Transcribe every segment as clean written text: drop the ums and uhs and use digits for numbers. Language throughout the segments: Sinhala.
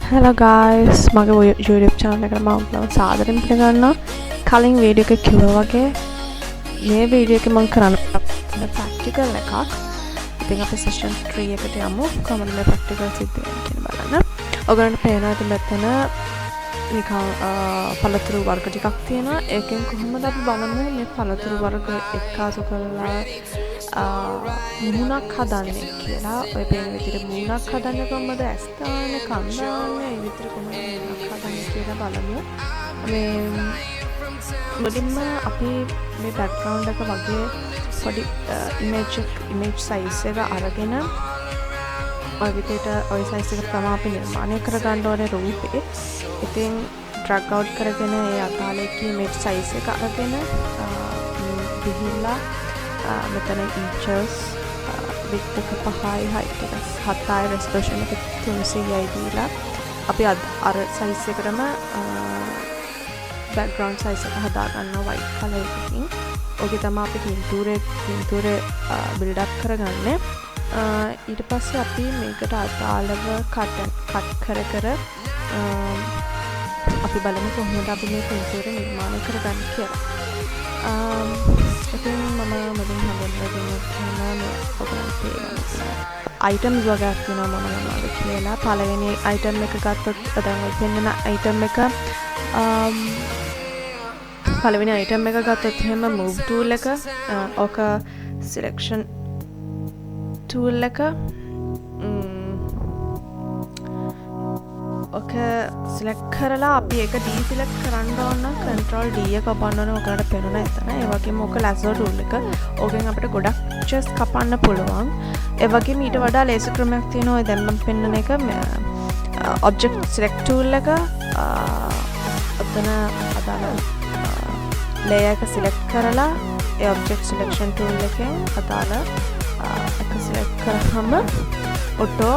Hello guys, මගේ YouTube channel එකට මම ඔයාලව සාදරයෙන් පිළිගන්නවා. කලින් වීඩියෝ එකක කිව්වා වගේ මේ වීඩියෝ එකේ මම කරන්න ප්‍රැක්ටිකල් එකක්. ඉතින් අපි session 3 එකට යමු. කොහොමද මේ ප්‍රැක්ටිකල් සිද්ධ වෙන්නේ කියලා බලන්න. ඔයගොල්ලන්ට පේනවා ඉතින් මෙතන නිකන් පළතුරු වර්ග ටිකක් තියෙනවා. ඒකෙන් කොහොමද අපි බලමු මේ පළතුරු වර්ග එක්කාසු කරලා මුහුණක් හදන්නේ කියලා. ඔය පේන විදිහට මුහුණක් හදන්නේ කොහොමද? ඇස් දාන්නේ, කන් දාන්නේ, ඒ විදිහට කොහොමද මුහුණක් හදන්නේ කියලා බලමු. මේ මුලින්ම අපි මේ බෑග්ග්‍රවුන්ඩ් එක වගේ පොඩි ඉමේජ් සයිස් එක අරගෙන ඔය විදිහට ඔය සයිස් එක තමයි අපි නිර්මාණය කරගන්න ඕනේ රූපේ. ඉතින් ඩ්‍රැග් අවුට් කරගෙන ඒ අදාළ ඉමේජ් සයිස් එක අරගෙන ගිහිල්ලා මෙතන ඉන්චස් width එක 5යි height එක 7යි resolution එක 300යි දීලා අපි අර සයිස් එකටම background size එක හදා ගන්නවා white color එකකින්. ඔකේ තමයි අපි පින්තූරේ build up කරගන්නේ. ඊට පස්සේ අපි මේකට අදාළව cut කර අපි බලමු කොහොමද අපි මේ පින්තූරය නිර්මාණය කරගන්නේ කියලා. ඉතින් මම මුලින් හදන්න ඔයගොල්ලන්ට items වගේක් තියෙනවා මොනවද කියලා. පළවෙනි item එක ගත්තොත් දැන් ඔය පෙන්නන item එක පළවෙනි item එක ගත්තොත් එහෙම move tool එක ඕක selection tool එක ඕක select කරලා අපි ඒක deselect කරන්න ඕන නම් control D එක ඔබන්න ඕන. ඔයාලට පේනවා එතන. ඒ වගේම ඕක lasso tool එක. ඕකෙන් අපිට ගොඩක් just කපන්න පුළුවන්. ඒ වගේම ඊට වඩා laser ක්‍රමයක් තියෙනවා. දැන් මම පෙන්නන එක object select tool එක ඔතන අදාළ layer එක select කරලා ඒ object selection tool එකෙන් අදාළ එක select කරාම auto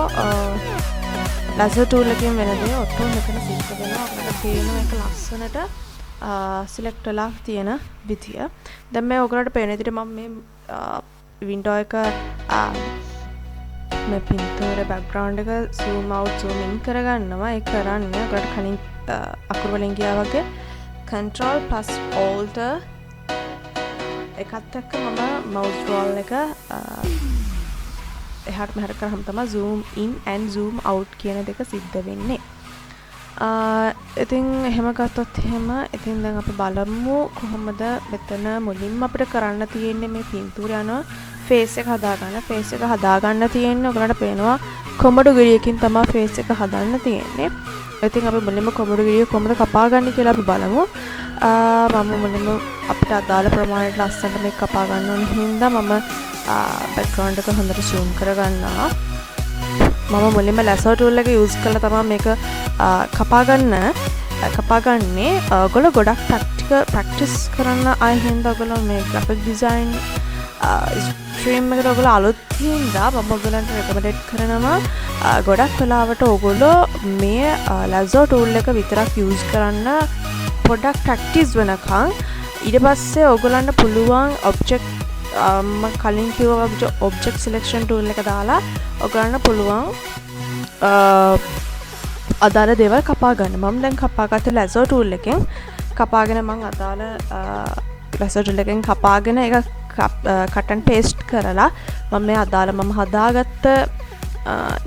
lasso tool එකෙන් වෙන දේ auto මෙතන සිද්ධ වෙනවා. අපිට පේන එක ලස්සනට select වෙලා තියෙන විදිය. දැන් මේ ඔයගලට පේන විදිහට මම මේ window එක මේ පින්තූරේ background එක zoom out zoom in කරගන්නවා. ඒ කරන්නේ ඔයගලට කලින් අකුරු වලින් ගියා වගේ control plus alt එකත් එක්ක මම mouse roll එක එහාට මෙහාට කරාම තමයි zoom in and zoom out කියන දෙක සිද්ධ වෙන්නේ. ඉතින් එහෙම ගත්තොත් එහෙම ඉතින් දැන් අපි බලමු කොහොමද මෙතන මුලින්ම අපිට කරන්න තියෙන්නේ මේ පින්තූරය යනවා face එක හදාගන්න. face එක හදාගන්න තියෙන්නේ ඔයගලට පේනවා කොමඩු ගෙඩියකින් තමයි face එක හදන්න තියෙන්නේ. ඉතින් අපි මුලින්ම කොමඩු ගෙඩිය කොහොමද කපාගන්නේ කියලා අපි බලමු. මම මුලින්ම අපිට අදාළ ප්‍රමාණයට ලස්සනට මේක කපා ගන්න ඕන හින්දා මම background එක හොඳට zoom කරගන්නවා. මම මුලින්ම lasso tool එක use කරලා තමයි මේක කපාගන්නේ. ඔයගොල්ලෝ ගොඩක් practice කරන්න ආයෙ හින්දා ඔයගොල්ලෝ මේ graphic design stream එකට ඔයගොල්ලෝ අලුත් හින්දා මම ඔයගොල්ලන්ට recommend කරනවා ගොඩක් වෙලාවට ඔයගොල්ලෝ මේ lasso tool එක විතරක් use කරන්න පොඩ්ඩක් practice වෙනකන්. ඊට පස්සේ ඔයගොල්ලන්ට පුළුවන් object කලින් කිව්වා object selection tool එක දාලා ඔයගොල්ලන්ට පුළුවන් අදාළ දේවල් කපා ගන්න. මම දැන් කපාගත්ත lasso tool එකෙන් කපාගෙන මම අදාළ lasso tool එකෙන් කපාගෙන ඒක cut and paste කරලා මම මේ අදාළ මම හදාගත්ත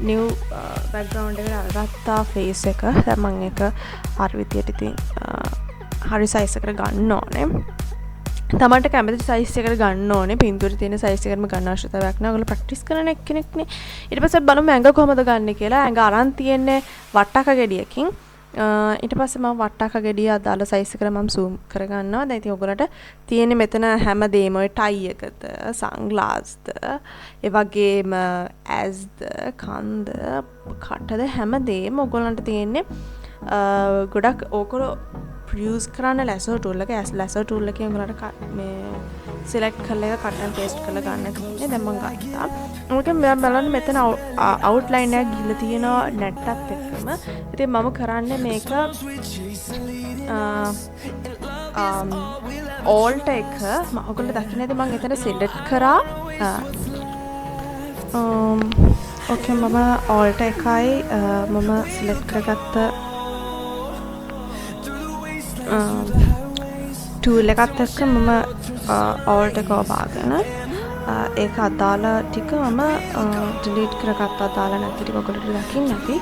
new background එකට අරගත්තා face එක. දැන් මම ඒක හරි විදියට ඉතින් හරි size එකට ගන්න ඕනේ. තමන්ට කැමති size එකට ගන්න ඕනේ. පින්තූරේ තියෙන size එකටම ගන්න අවශ්‍යතාවයක් නැහැ. ඔයගොල්ලෝ practice කරන එක්කෙනෙක්නේ. ඊට පස්සේ බලමු ඇඟ කොහොමද ගන්නෙ කියලා. ඇඟ අරන් තියෙන්නේ වට්ටක ගෙඩියකින්. ඊට පස්සේ මම වට්ටක ගෙඩිය අදාළ size එකට මම zoom කරගන්නවා. දැන් ඉතින් ඔයගොල්ලන්ට තියෙන්නේ මෙතන හැමදේම ඔය tie එකද, sunglassද, ඒ වගේම ඇස්ද, කන්ද, කටද හැමදේම ඔයගොල්ලන්ට තියෙන්නේ ගොඩක් ඕකෝ use කරන්න lasso tool එක. lasso tool එකෙන් ඔයාලට මේ select කරලා cut and paste කරලා ගන්න තියෙන්නේ. දැන් මම ගත්තා. මොකද මම බලන්න මෙතන outline එක ගිහලා තියෙනවා නැට්ටත් එක්කම. ඉතින් මම කරන්නේ මේක alt එක ඔයගොල්ලෝ දකින්නද මම එතන select කරා ඕකේ මම ඕල්ට එකයි මම සිලෙක්ට් කරගත්ත ටූල් එකත් එක්ක මම ඕල්ට එක ඔබාගෙන ඒක අදාළ ටික මම ඩිලීට් කරගත්ත අදාළ නැති ටික ඔයගොල්ලෝ දකින්න ඇති.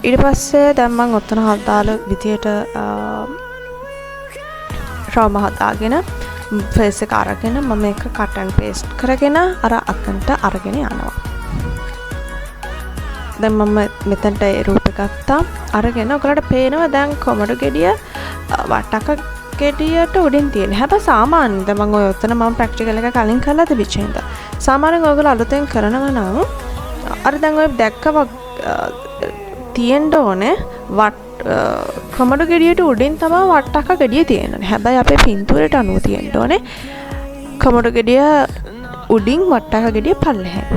ඊට පස්සේ දැන් මම ඔතන අදාළ විදියට රවුම හදාගෙන ෆේස් එක අරගෙන මම මේක කට් ඇන්ඩ් පේස්ට් කරගෙන අර අතන්ට අරගෙන යනවා. දැන් මම මෙතනට ඒ රූප ගත්තා. අරගෙන ඔයගලට පේනවා දැන් කොමඩු ගෙඩිය වටක ගෙඩියට උඩින් තියෙන. හැබැයි සාමාන්‍යයෙන් දැන් මම ඔය ඔතන මම ප්‍රැක්ටිකල් එක කලින් කරලා තිබිච්ච හින්දා. සාමාන්‍යයෙන් ඔයගොල්ලෝ අලුතෙන් කරනවා නම් අර දැන් ඔය දැක්කව තියෙන්න ඕනේ කොමඩු ගෙඩියට උඩින් තමයි වට්ටක ගෙඩිය තියෙන්නේ. හැබැයි අපේ පින්තූරයට අනුව තියෙන්න ඕනේ කොමඩු ගෙඩිය උඩින් වට්ටක ගෙඩිය පල්ලෙහායි.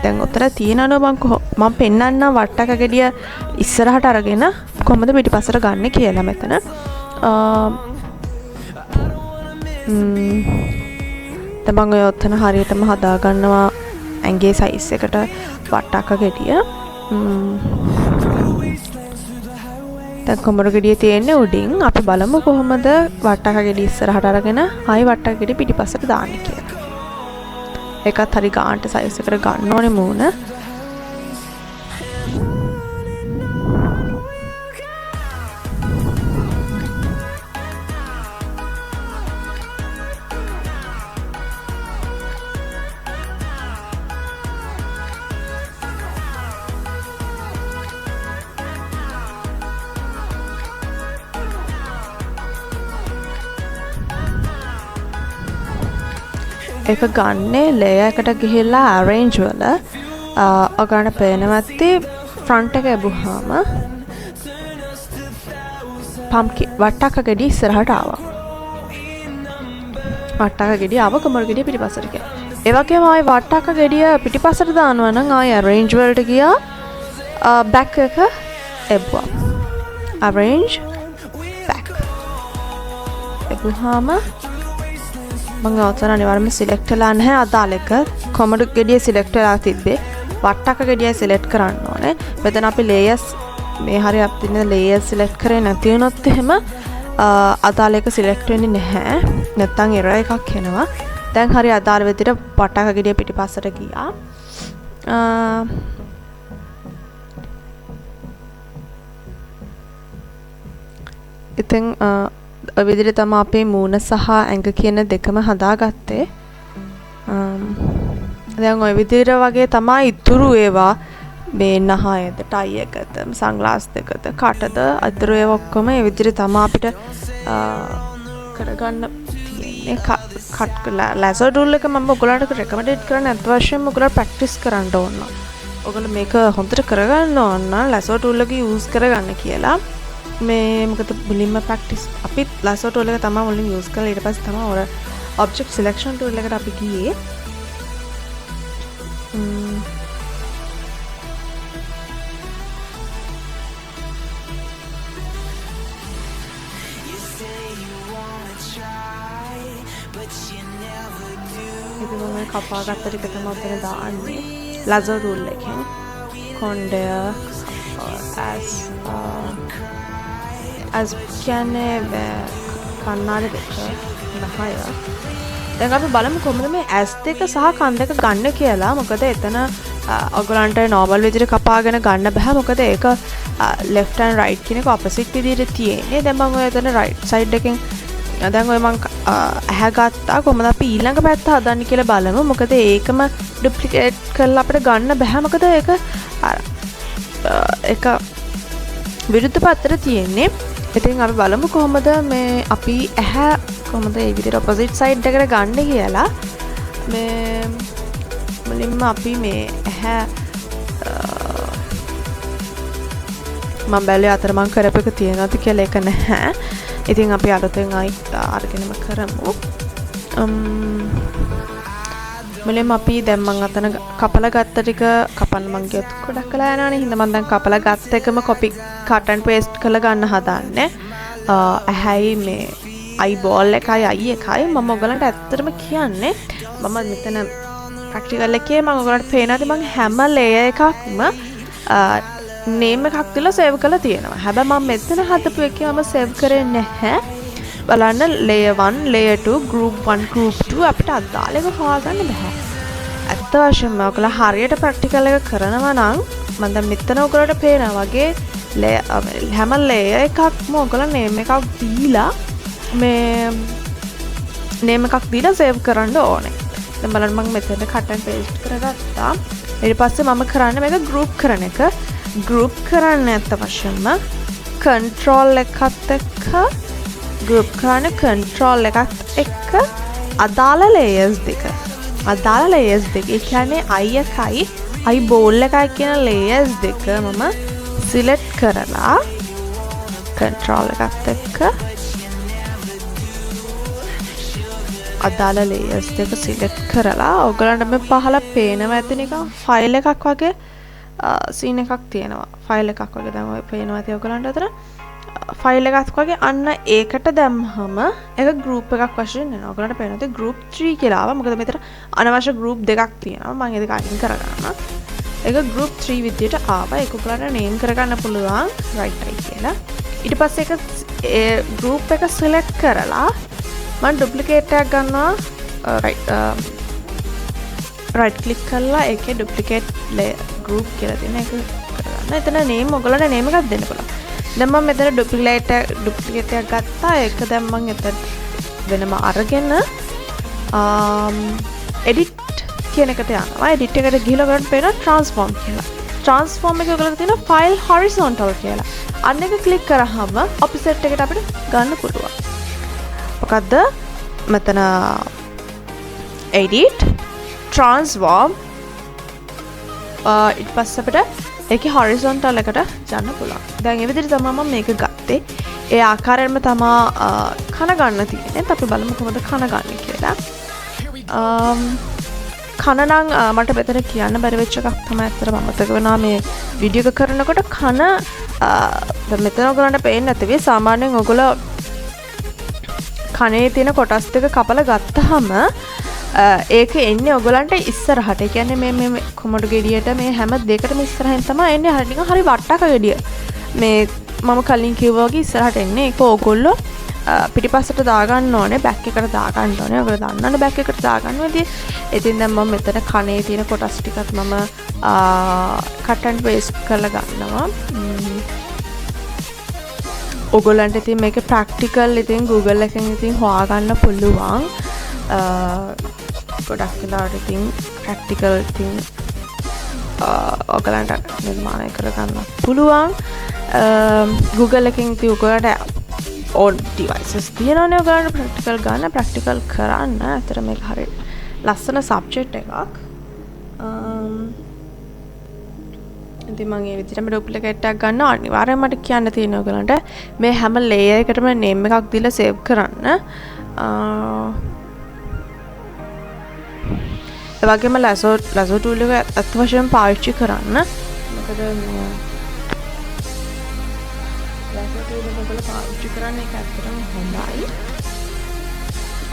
දැන් උතර තියෙන අනුව මම පෙන්නන්නම් වට්ටක ගෙඩිය ඉස්සරහට අරගෙන කොහොමද පිටිපස්සට ගන්න කියලා මෙතන. දැන් මම ඔය ඔතන හරියටම හදා ගන්නවා ඇඟේ සයිස් එකට වට්ටක ගෙඩිය. දැන් කොමඩු ගෙඩිය තියෙන්නේ උඩින්. අපි බලමු කොහොමද වට්ටක ගෙඩිය ඉස්සරහට අරගෙන ආයි වට්ටක ගෙඩිය පිටිපස්සට දාන්නේ කියලා. ඒකත් හරි ගානට සයිස් එකට ගන්න ඕනේ මූණ. ඒක ගන්නේ ලේයර් එකට ගිහිල්ලා arrange වල ඔයගොල්ලන්ට පේනවත්ටි ෆ්‍රන්ට් එක එබුවාම පම්කින් වට්ටක ගෙඩිය ඉස්සරහට ආවා. වට්ටක ගෙඩිය ආව කොමඩු ගෙඩිය පිටිපස්සට ගියා. ඒ වගේම ආයි වට්ටක ගෙඩිය පිටිපස්සට දානවා නම් ආයි arrange වලට ගියා back එක එබුවා. arrange back එබුවාම මම ඔතන අනිවාර්යයෙන්ම සිලෙක්ට් වෙලා නැහැ අදාළ එක. කොමඩු ගෙඩිය සිලෙක්ට් වෙලා තිබ්බේ. වට්ටක ගෙඩිය සිලෙක්ට් කරන්න ඕනේ. මෙතන අපි ලේයර්ස් මේ හරිය අපි ඉන්න ලේයර්ස් සිලෙක්ට් කරේ නැති වුණොත් එහෙම අදාළ එක සිලෙක්ට් වෙන්නේ නැහැ. නැත්තම් එරර් එකක් එනවා. දැන් හරිය අදාළ විදිහට වට්ටක ගෙඩිය පිටිපස්සට ගියා. ඉතින් ඔය විදිහට තමයි අපේ මූණ සහ ඇඟ කියන දෙකම හදාගත්තේ. දැන් ඔය විදිහට වගේ තමයි ඉතුරු ඒවා මේ නහයද, ටයි එකද, සන්ග්ලාස් දෙකද, කටද අතර ඒවා ඔක්කොම ඒ විදිහට තමයි අපිට කරගන්න තියෙන්නේ. කට් ලැසර් ටූල් එක මම ඔයගොල්ලන්ට රෙකමෙන්ඩ් කරන්නේ අත් වශයෙන්ම ඔයගොල්ලෝ ප්‍රැක්ටිස් කරන්න ඕන. ඔයගොල්ලෝ මේක හොඳට කරගන්න ඕන නම් ලැසර් ටූල් එක යූස් කරගන්න කියලා. මේ මොකද මුලින්ම ප්‍රැක්ටිස් අපි ලැසර් ටූල් එක තමයි මුලින් යූස් කරලා ඊට පස්සේ තමයි ඔර ඔබ්ජෙක්ට් සිලෙක්ෂන් ටූල් එකට අපි ගියේ. ඉතින් මම කපා ගත්ත ටික තමයි ඔතන දාන්නේ ලැසර් ටූල් එකෙන්. කොණ්ඩය as කියන්නේ කන්නාඩි දෙක නහය. දැන් අපි බලමු කොහොමද මේ ඇස් දෙක සහ කන් දෙක ගන්න කියලා. මොකද එතන ඔයගලන්ට නෝමල් විදිහට කපාගෙන ගන්න බෑ. මොකද ඒක left and right කියන එක opposite විදිහට තියෙන්නේ. දැන් මම ඔය එතන right side එකෙන් දැන් ඔය මම ඇහැ ගත්තා. කොහොමද අපි ඊළඟ පැත්ත හදන්නේ කියලා බලමු. මොකද ඒකම duplicate කරලා අපිට ගන්න බෑ. මොකද ඒක විරුද්ධ පැත්තට තියෙන්නේ. ඉතින් අපි බලමු කොහොමද මේ අපි ඇහැ කොහොමද මේ විදිහට opposite side එකට ගන්න කියලා. මේ මුලින්ම අපි මේ ඇහැ මම බැලුවේ අතරමං කරපු එක තියෙනවද කියලා. ඒක නැහැ. ඉතින් අපි අලුතෙන් ආයි අරගෙනම කරමු. මුලින්ම අපි දැන් මම අතන කපලා ගත්ත ටික කපන්න මං ගියොත් ගොඩක් කළා යනවනේ. හින්දා මම දැන් කපලා ගත්ත එකම copy cut and paste කරලා ගන්න හදාන්නේ. ඇහැයි මේ eyeball එකයි eye එකයි මම ඔයගලන්ට ඇත්තටම කියන්නේ මම මෙතන ප්‍රැක්ටිකල් එකේ මම ඔයගොල්ලන්ට පේනවාද මම හැම ලේයර් එකක්ම නේම් එකක් දීලා සේව් කරලා තියෙනවා. හැබැයි මම මෙතන හදපු එකේ මම සේව් කරේ නැහැ. බලන්න layer 1 layer 2 group 1 group 2 අපිට අදාළ එක හොයාගන්න බෑ. ඇත්ත වශයෙන්ම ඔයගොල්ලෝ හරියට ප්‍රැක්ටිකල් එක කරනවා නම් මම දැන් මෙතන ඔයගොල්ලන්ට පේනවා වගේ හැම layer එකක්ම ඔයගොල්ලෝ name එකක් දීලා මේ name එකක් දීලා save කරන්න ඕනේ. දැන් බලන්න මම මෙතන cut and paste කරගත්තා. ඊට පස්සේ මම කරන්නේ මේක group කරන එක. group කරන්න ඇත්ත වශයෙන්ම control එකත් එක්ක group කරන control එකත් එක්ක අදාළ layers දෙක. අදාළ layers දෙක. ඒ කියන්නේ i එකයි i ball එකයි කියන layers දෙක මම select කරලා control එකත් එක්ක අදාළ layers දෙක select කරලා ඔයගලන්ට මේ පහළ පේනවා ඇති නිකන් file එකක් වගේ scene එකක් තියෙනවා. file එකක් වගේ දැන් ඔය පේනවා ඇති ඔයගලන්ට අතර ෆයිල් එකක් වගේ අන්න ඒකට දැම්මම ඒක group එකක් වශයෙන් එනවා. ඔයගලන්ට පේනවා ඇති group 3 කියලා ආවා. මොකද මෙතන අනවශ්‍ය group දෙකක් තියෙනවා. මම ඒක අයින් කරගන්නවා. ඒක group 3 විදියට ආවා. ඒක ඔයගලන්ට name කරගන්න පුළුවන් right eye කියලා. ඊට පස්සේ ඒක group එක select කරලා මම duplicate එකක් ගන්නවා right click කරලා ඒකේ duplicate group කියලා තියෙන එක කරගන්න. එතන name ඔයගලන්ට name එකක් දෙන්න පුළුවන්. දැන් මම මෙතන duplicate එකක් ගත්තා. ඒක දැන් මම එතන වෙනම අරගෙන edit කියන එකට යනවා. edit එකට ගිහලා ගන්න පේනවා transform කියලා. transform එකේ ඔයගලන්ට තියෙන file horizontal කියලා. අන්න එක click කරාම offset එකට අපිට ගන්න පුළුවන්. මොකද්ද? මෙතන edit transform ඊට පස්සේ අපිට ඒකේ horizontal එකට යන්න පුළුවන්. දැන් මේ විදිහට තමයි මම මේක ගත්තේ. ඒ ආකාරයෙන්ම තමයි කන ගන්න තියෙන්නේ. අපි බලමු කොහොමද කන ගන්න කියලා. කන නම් මට මෙතන කියන්න බැරි වෙච්ච එකක් තමයි ඇත්තටම අමතක වෙනවා මේ වීඩියෝ එක කරනකොට කන දැන් මෙතන ඔයගලන්ට පේන්නේ නැති වෙයි. සාමාන්‍යයෙන් ඔයගොල්ලෝ කනේ තියෙන කොටස් දෙක කපලා ගත්තාම ඒක එන්නේ ඔයගලන්ට ඉස්සරහට. ඒ කියන්නේ මේ කොමඩු ගෙඩියට මේ හැම දෙයකටම ඉස්සරහින් තමයි එන්නේ. හරිය නිකන් හරි වට්ටක ගෙඩිය. මේ මම කලින් කිව්වා වගේ ඉස්සරහට එන්නේ. ඒක ඕගොල්ලෝ පිටිපස්සට දාගන්න ඕනේ. බෑක් එකට දාගන්න ඕනේ. ඔයගොල්ලෝ දන්නවනේ බෑක් එකට දාගන්න විදිය. ඉතින් දැන් මම මෙතන කනේ තියෙන කොටස් ටිකත් මම cut and paste කරලා ගන්නවා. ඔයගොල්ලන්ට ඉතින් මේක ප්‍රැක්ටිකල් ඉතින් Google එකෙන් ඉතින් හොයාගන්න පුළුවන්. ගොඩක් වෙලාවට ඉතින් ප්‍රැක්ටිකල් ඉතින් ඔයගලන්ට නිර්මාණය කරගන්න පුළුවන්. Google එකෙන් ඉතින් ඔයගලන්ට all devices තියෙනවනේ ඔයගලන්ට ප්‍රැක්ටිකල් ගන්න ප්‍රැක්ටිකල් කරන්න. ඇත්තට මේක හරිය ලස්සන සබ්ජෙක්ට් එකක්. ඉතින් මම මේ විදිහටම ඩුප්ලිකේට් එකක් ගන්න අනිවාර්යයෙන් මට කියන්න තියෙනවා ඔයගලන්ට මේ හැම layer එකකටම name එකක් දීලා save කරන්න. ඒ වගේම lasso tool එක අත් වශයෙන් පාවිච්චි කරන්න. මොකද lasso tool එක ඔයගොල්ලෝ පාවිච්චි කරන්න ඒක ඇත්තටම හොඳයි.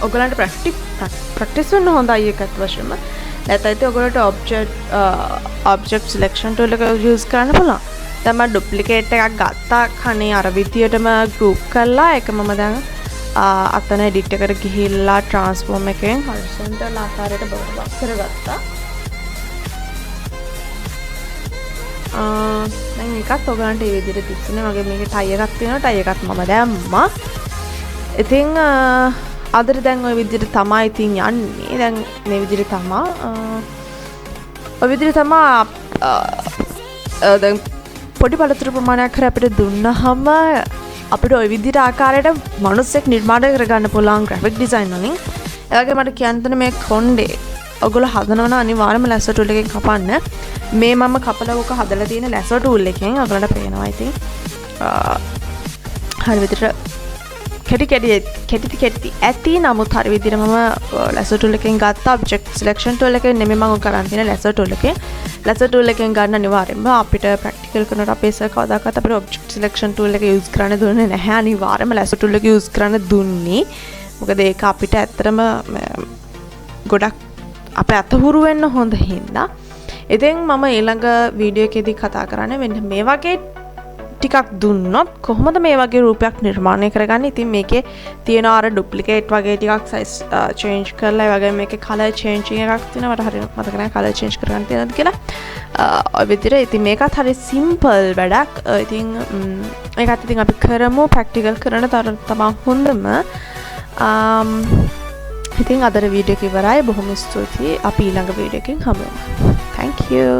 ඔයගලන්ට ප්‍රැක්ටිස් වෙන්න හොඳයි ඒක අත් වශයෙන්ම. නැත්නම් ඔයගොල්ලන්ට object selection tool එක use කරන්න පුළුවන්. දැන් මම duplicate එකක් ගත්තා කනේ අර විදියටම group කරලා ඒක මම දැන් අතන edit එකට ගිහිල්ලා transform එකෙන් horizontal ආකාරයට බවස් කරගත්තා. දැන් එකත් ඔයගලන්ට මේ විදිහට තිස්සනේ මගේ මේකේ tie එකක් තියෙනවා. tie එකත් මම දැම්මා. ඉතින් අදට දැන් ওই විදිහට තමයි ඉතින් යන්නේ. දැන් මේ විදිහට තමයි ඔය විදිහට තමයි දැන් පොඩි පළතුරු ප්‍රමාණයක් හරි අපිට දුන්නාම අපිට ওই විදිහට ආකාරයට මනුස්සෙක් නිර්මාණය කරගන්න පුළුවන් graphic design වලින්. ඒ වගේ මට කියන්න තියෙන මේ කොණ්ඩේ ඔයගොල්ලෝ හදනවා නම් අනිවාර්යයෙන්ම lasso tool එකෙන් කපන්න. මේ මම කපලා ඔක හදලා තියෙන lasso tool එකෙන් ඔයගොල්ලන්ට පේනවා ඉතින්. හරි විදිහට කෙටි ඇති. නමුත් හරි විදිහට මම lasso tool එකෙන් ගත්ත object selection tool එකෙන් නෙමෙයි මම කරන් තියෙන lasso tool එකෙන්. lasso tool එකෙන් ගන්න අනිවාර්යයෙන්ම අපිට practical කරනකොට අපේ සර් කවදාකවත් අපිට object selection tool එක use කරන්න දුන්නේ නැහැ. අනිවාර්යයෙන්ම lasso tool එක use කරන්න දුන්නේ. මොකද ඒක අපිට ඇත්තටම ගොඩක් අපේ අතහුරු වෙන්න හොඳ හින්දා. ඉතින් මම ඊළඟ වීඩියෝ එකේදී කතා කරන්නේ මෙන්න මේ වගේ ටිකක් දුන්නොත් කොහොමද මේ වගේ රූපයක් නිර්මාණය කරගන්නේ. ඉතින් මේකේ තියෙන අර ඩුප්ලිකේට් වගේ ටිකක් සයිස් චේන්ජ් කරලා ඒ වගේම මේකේ කලර් චේන්ජින් එකක් තියෙනවා. මට හරියට මතක නැහැ කලර් චේන්ජ් කරගන්න තියෙනවද කියලා. ඔය විදිහට ඉතින් මේකත් හරි සිම්පල් වැඩක්. ඉතින් ඒකත් ඉතින් අපි කරමු ප්‍රැක්ටිකල් කරන තරම තමයි හොඳම. ඉතින් අදට වීඩියෝ එක ඉවරයි. බොහොම ස්තුතියි. අපි ඊළඟ වීඩියෝ එකකින් හමු වෙනවා. Thank you.